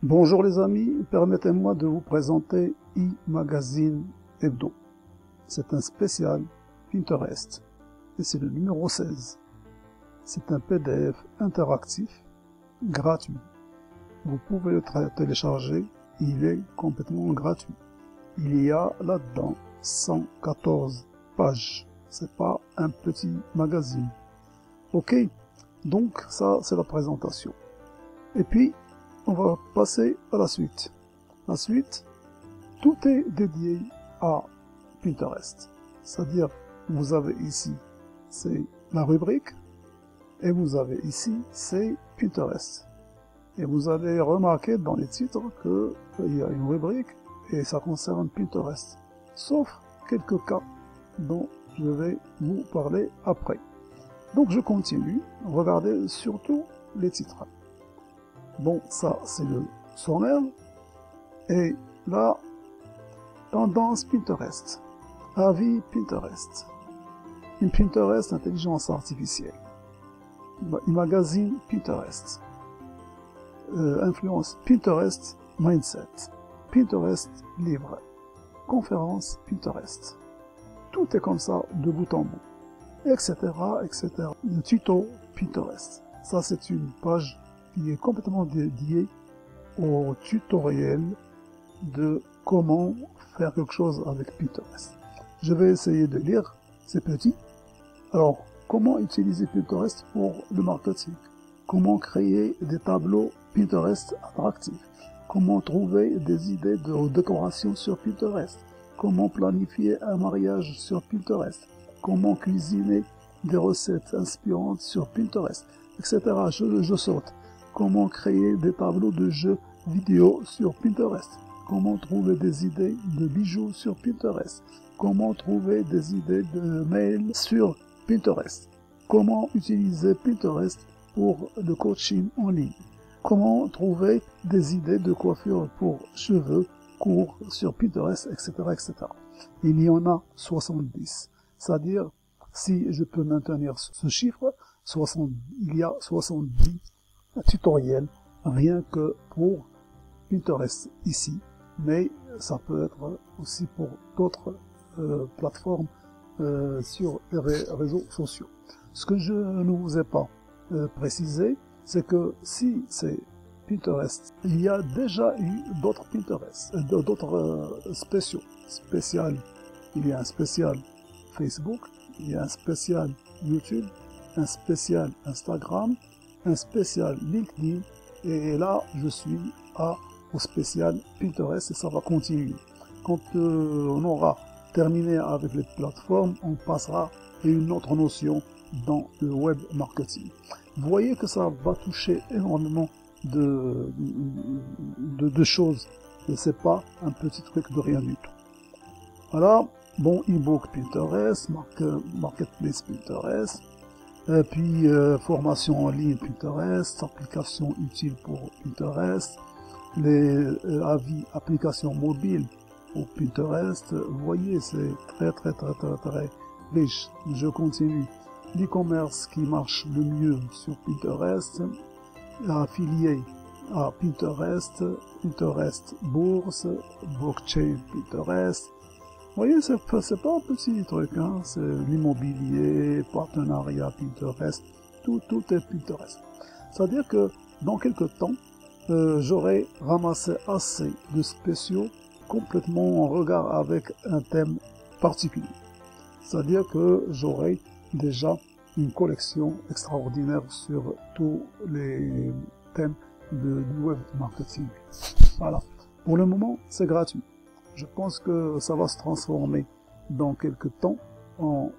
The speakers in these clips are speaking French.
Bonjour les amis, permettez-moi de vous présenter e-magazine hebdo. C'est un spécial Pinterest et c'est le numéro 16. C'est un PDF interactif gratuit. Vous pouvez le télécharger, il est complètement gratuit. Il y a là-dedans 114 pages. C'est pas un petit magazine. Ok, donc ça c'est la présentation. Et puis on va passer à la suite. La suite, tout est dédié à Pinterest. C'est-à-dire, vous avez ici, c'est la rubrique, et vous avez ici, c'est Pinterest. Et vous allez remarquer dans les titres qu'il y a une rubrique, et ça concerne Pinterest. Sauf quelques cas dont je vais vous parler après. Donc je continue, regardez surtout les titres. Bon, ça c'est le sommaire. Et là, tendance Pinterest. Avis Pinterest. Une Pinterest intelligence artificielle. Magazine Pinterest. Influence Pinterest mindset. Pinterest livre. Conférence Pinterest. Tout est comme ça de bout en bout. Etc. etc. Le tuto Pinterest. Ça c'est une page qui est complètement dédié au tutoriel de comment faire quelque chose avec Pinterest. Je vais essayer de lire, c'est petit. Alors, comment utiliser Pinterest pour le marketing? Comment créer des tableaux Pinterest attractifs? Comment trouver des idées de décoration sur Pinterest? Comment planifier un mariage sur Pinterest? Comment cuisiner des recettes inspirantes sur Pinterest? Etc. Je saute. Comment créer des tableaux de jeux vidéo sur Pinterest? Comment trouver des idées de bijoux sur Pinterest? Comment trouver des idées de mails sur Pinterest? Comment utiliser Pinterest pour le coaching en ligne? Comment trouver des idées de coiffure pour cheveux courts sur Pinterest, etc., etc. Il y en a 70. C'est-à-dire, si je peux maintenir ce chiffre, il y a 70 tutoriel rien que pour Pinterest ici, mais ça peut être aussi pour d'autres plateformes sur les réseaux sociaux. Ce que je ne vous ai pas précisé, c'est que si c'est Pinterest, il y a déjà eu d'autres Pinterest, d'autres spécial. Il y a un spécial Facebook, il y a un spécial YouTube, un spécial Instagram, un spécial LinkedIn, et là je suis au spécial Pinterest et ça va continuer. Quand on aura terminé avec les plateformes, on passera à une autre notion dans le web marketing. Vous voyez que ça va toucher énormément de choses, et c'est pas un petit truc de rien du tout. Voilà, bon, e-book Pinterest, marketplace Pinterest, puis formation en ligne Pinterest, applications utiles pour Pinterest, les avis applications mobiles pour Pinterest. Vous voyez, c'est très riche. Je continue. L'e-commerce qui marche le mieux sur Pinterest, affilié à Pinterest, Pinterest bourse, blockchain Pinterest. Vous voyez, c'est pas un petit truc, hein, c'est l'immobilier, partenariat Pinterest, tout est Pinterest. C'est-à-dire que dans quelques temps, j'aurai ramassé assez de spéciaux complètement en regard avec un thème particulier. C'est-à-dire que j'aurai déjà une collection extraordinaire sur tous les thèmes du web marketing. Voilà. Pour le moment, c'est gratuit. Je pense que ça va se transformer dans quelques temps en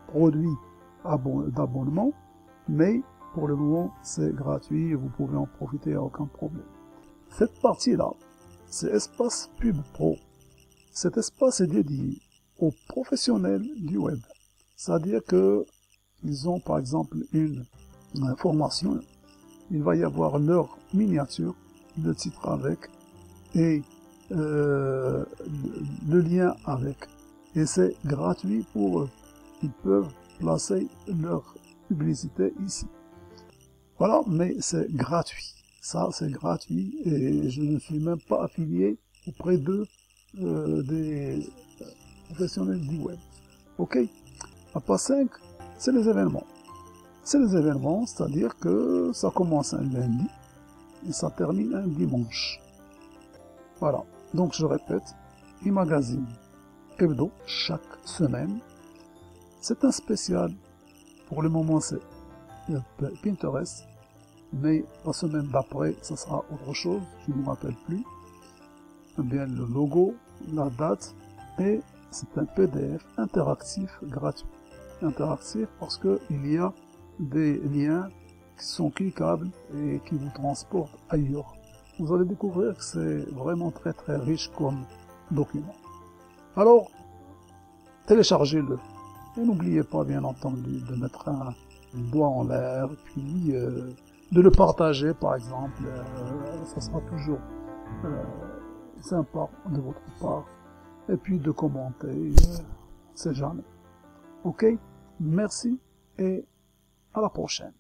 produit d'abonnement, mais pour le moment c'est gratuit et vous pouvez en profiter, aucun problème. Cette partie-là, c'est Espace Pub Pro. Cet espace est dédié aux professionnels du web. C'est-à-dire que ils ont par exemple une formation, il va y avoir leur miniature, le titre avec, et le lien avec. Et c'est gratuit pour eux. Ils peuvent placer leur publicité ici. Voilà, mais c'est gratuit. Ça, c'est gratuit et je ne suis même pas affilié auprès des professionnels du web. Ok? La page 5, c'est les événements. C'est les événements, c'est-à-dire que ça commence un lundi et ça termine un dimanche. Voilà. Donc, je répète, e-magazine hebdo chaque semaine. C'est un spécial. Pour le moment, c'est Pinterest. Mais la semaine d'après, ça sera autre chose, je ne me rappelle plus. Bien le logo, la date, et c'est un PDF interactif gratuit. Interactif parce que il y a des liens qui sont cliquables et qui vous transportent ailleurs. Vous allez découvrir que c'est vraiment très très riche comme document. Alors, téléchargez-le. Et n'oubliez pas, bien entendu, de mettre un doigt en l'air, puis de le partager, par exemple. Ça sera toujours sympa de votre part. Et puis de commenter, c'est jamais. Ok? Merci et à la prochaine.